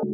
Ca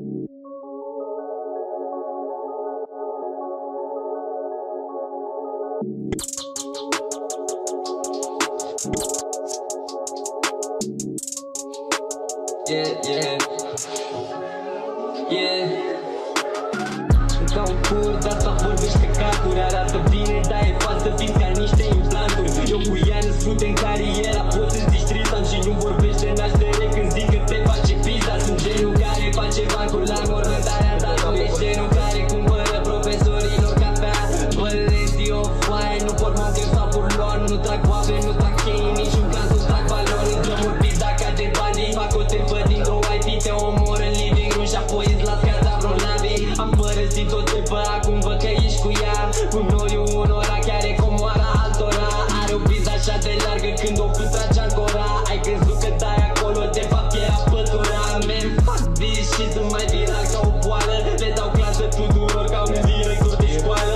un cur, dar asta vorbește cacuri. Arată bine, dar e falsă, fiți ca niște implanturi. Eu cu ea ne sfute în cariera, poți să-ți distrizi. Am și nu vorbești de naștere când zic că te face pizza. Sunt genul care face bancuri la mormântarea ta. Ești genul care cumpără profesorilor cafea. Bălezi o foaie, nu port mountain sau burlon. Nu trag boabe, nu trag cheii, niciun caz nu trag balon. Îndrămuri pizza ca de bandii, fac o tepă dintr-o IP. Te omor în living room și apoi îți las casa vreo navi. Am părăsit o tepă, acum văd că ești cu ea. Cu noi unora chiar e comoara altora. Are o pizza așa de largă când o trage ancora. Ai crezut că dai acolo, de fapt era pătura. Man, fac bis și sunt mai viral ca o boală. Le dau clasă tuturor ca un director de școală.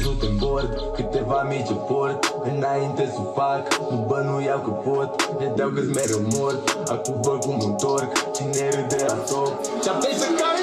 Sunt în bord, câteva mici port. Înainte să fac, nu bănuiau că pot. Le dau că-s mereu mort, acum văd cum întorc. Cine râde la top și-a să care